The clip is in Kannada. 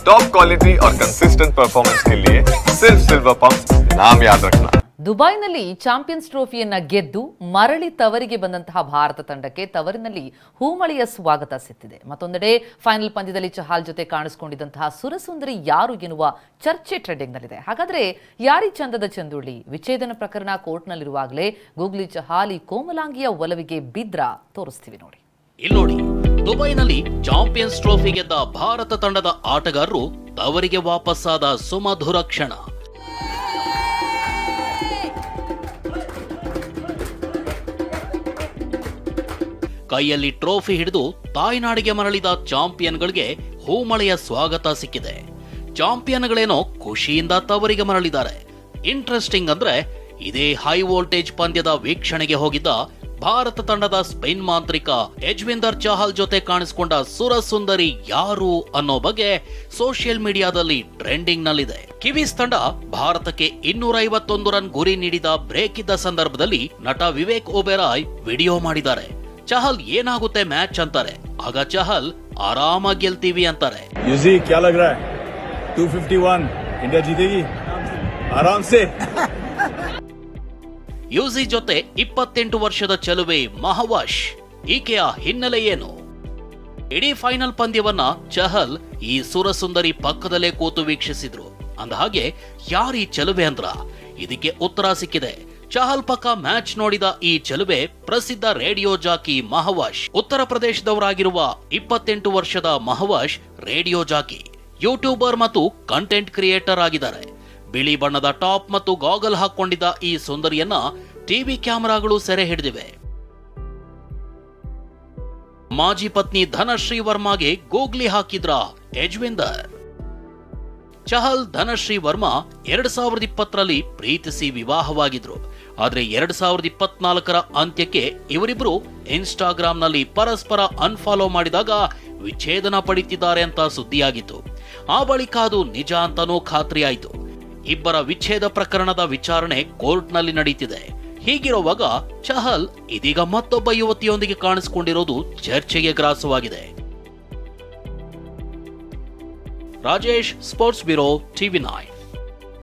टॉप क्वालिटी और कंसिस्टेंट परफॉर्मेंस के लिए सिर्फ सिल्वर पंप नाम याद रखना। ದುಬೈನಲ್ಲಿ ಚಾಂಪಿಯನ್ಸ್ ಟ್ರೋಫಿಯನ್ನ ಗೆದ್ದು ಮರಳಿ ತವರಿಗೆ ಬಂದಂತಹ ಭಾರತ ತಂಡಕ್ಕೆ ತವರಿನಲ್ಲಿ ಹೂಮಳೆಯ ಸ್ವಾಗತ ಸಿಕ್ಕಿದೆ. ಮತ್ತೊಂದೆಡೆ ಫೈನಲ್ ಪಂದ್ಯದಲ್ಲಿ ಚಹಲ್ ಜೊತೆ ಕಾಣಿಸಿಕೊಂಡಿದ್ದಂತಹ ಸುರಸುಂದರಿ ಯಾರು ಎನ್ನುವ ಚರ್ಚೆ ಟ್ರೆಂಡಿಂಗ್ನಲ್ಲಿದೆ. ಹಾಗಾದ್ರೆ ಯಾರಿ ಚಂದದ ಚಂದುಳ್ಳಿ? ವಿಚ್ಛೇದನ ಪ್ರಕರಣ ಕೋರ್ಟ್ನಲ್ಲಿರುವಾಗಲೇ ಗೂಗ್ಲಿ ಚಹಲ್ ಈ ಕೋಮಲಾಂಗಿಯ ಒಲವಿಗೆ ಬಿದ್ರ ತೋರಿಸ್ತೀವಿ ನೋಡಿ. ಇಲ್ಲಿ ದುಬೈನಲ್ಲಿ ಚಾಂಪಿಯನ್ಸ್ ಟ್ರೋಫಿ ಗೆದ್ದ ಭಾರತ ತಂಡದ ಆಟಗಾರರು ತವರಿಗೆ ವಾಪಸ್ಸಾದ ಸುಮಧುರ ಕ್ಷಣ. ಕೈಯಲ್ಲಿ ಟ್ರೋಫಿ ಹಿಡಿದು ತಾಯ್ನಾಡಿಗೆ ಮರಳಿದ ಚಾಂಪಿಯನ್ಗಳಿಗೆ ಹೂಮಳೆಯ ಸ್ವಾಗತ ಸಿಕ್ಕಿದೆ. ಚಾಂಪಿಯನ್ಗಳೇನೋ ಖುಷಿಯಿಂದ ತವರಿಗೆ ಮರಳಿದ್ದಾರೆ. ಇಂಟ್ರೆಸ್ಟಿಂಗ್ ಅಂದ್ರೆ ಇದೇ ಹೈ ವೋಲ್ಟೇಜ್ ಪಂದ್ಯದ ವೀಕ್ಷಣೆಗೆ ಹೋಗಿದ್ದ ಭಾರತ ತಂಡದ ಸ್ಪೇನ್ ಮಾಂತ್ರಿಕ ಯಜ್ವೇಂದರ್ ಚಹಲ್ ಜೊತೆ ಕಾಣಿಸಿಕೊಂಡ ಸುರಸುಂದರಿ ಯಾರು ಅನ್ನೋ ಬಗ್ಗೆ ಸೋಷಿಯಲ್ ಮೀಡಿಯಾದಲ್ಲಿ ಟ್ರೆಂಡಿಂಗ್ ನಲ್ಲಿದೆ. ಕಿವೀಸ್ ತಂಡ ಭಾರತಕ್ಕೆ 251 ರನ್ ಗುರಿ ನೀಡಿದ ಬ್ರೇಕ್ ಇದ್ದ ಸಂದರ್ಭದಲ್ಲಿ ನಟ ವಿವೇಕ್ ಒಬೆರಾಯ್ ವಿಡಿಯೋ ಮಾಡಿದ್ದಾರೆ. ಚಹಲ್ ಏನಾಗುತ್ತೆ ಮ್ಯಾಚ್ ಅಂತಾರೆ. ಆಗ ಚಹಲ್ ಆರಾಮಾಗಿ ಗೆಲ್ತೀವಿ ಅಂತಾರೆ. यूजी क्या लग रहा है 251 इंडिया जीतेगी आराम से. ಯುಜಿ ಜೊತೆ 28 ವರ್ಷದ ಚೆಲುವೆ ಮಹವಶ್. ಈಕೆಯ ಹಿನ್ನೆಲೆ ಏನು? ಇಡೀ ಫೈನಲ್ ಪಂದ್ಯವನ್ನ ಚಹಲ್ ಈ ಸುರಸುಂದರಿ ಪಕ್ಕದಲ್ಲೇ ಕೂತು ವೀಕ್ಷಿಸಿದ್ರು. ಅಂದಹಾಗೆ ಯಾರೀ ಚೆಲುವೆ ಅಂದ್ರ ಇದಕ್ಕೆ ಉತ್ತರ ಸಿಕ್ಕಿದೆ. ಚಹಲ್ ಪಕ್ಕ ಮ್ಯಾಚ್ ನೋಡಿದ ಈ ಚೆಲುವೆ ಪ್ರಸಿದ್ಧ ರೇಡಿಯೋ ಜಾಕಿ ಮಹವಶ್. ಉತ್ತರ ಪ್ರದೇಶದವರಾಗಿರುವ 28 ವರ್ಷದ ಮಹವಶ್ ರೇಡಿಯೋ ಜಾಕಿ, ಯೂಟ್ಯೂಬರ್ ಮತ್ತು ಕಂಟೆಂಟ್ ಕ್ರಿಯೇಟರ್ ಆಗಿದ್ದಾರೆ. ಬಿಳಿ ಬಣ್ಣದ ಟಾಪ್ ಮತ್ತು ಗಾಗಲ್ ಹಾಕೊಂಡಿದ್ದ ಈ ಸುಂದರಿಯನ್ನ ಟಿವಿ ಕ್ಯಾಮೆರಾಗಳು ಸೆರೆ ಹಿಡಿದಿವೆ. ಮಾಜಿ ಪತ್ನಿ ಧನಶ್ರೀ ವರ್ಮಾಗೆ ಗೂಗ್ಲಿ ಹಾಕಿದ್ರ ಯಜ್ವೇಂದರ್. ಚಹಲ್ ಧನಶ್ರೀ ವರ್ಮಾ 2020ರಲ್ಲಿ ಪ್ರೀತಿಸಿ ವಿವಾಹವಾಗಿದ್ರು. ಆದ್ರೆ 2024ರ ಅಂತ್ಯಕ್ಕೆ ಇವರಿಬ್ರು ಇನ್ಸ್ಟಾಗ್ರಾಂನಲ್ಲಿ ಪರಸ್ಪರ ಅನ್ಫಾಲೋ ಮಾಡಿದಾಗ ವಿಚ್ಛೇದನ ಪಡಿತಿದ್ದಾರೆ ಅಂತ ಸುದ್ದಿಯಾಗಿತ್ತು. ಆ ಬಳಿಕ ಅದು ನಿಜ ಅಂತಾನೂ ಖಾತ್ರಿಯಾಯಿತು. ಇಬ್ಬರ ವಿಚ್ಛೇದ ಪ್ರಕರಣದ ವಿಚಾರಣೆ ಕೋರ್ಟ್ನಲ್ಲಿ ನಡೀತಿದೆ. ಹೀಗಿರುವಾಗ ಚಹಲ್ ಇದೀಗ ಮತ್ತೊಬ್ಬ ಯುವತಿಯೊಂದಿಗೆ ಕಾಣಿಸಿಕೊಂಡಿರೋದು ಚರ್ಚೆಗೆ ಗ್ರಾಸವಾಗಿದೆ. Rajesh, sports bureau, TV9.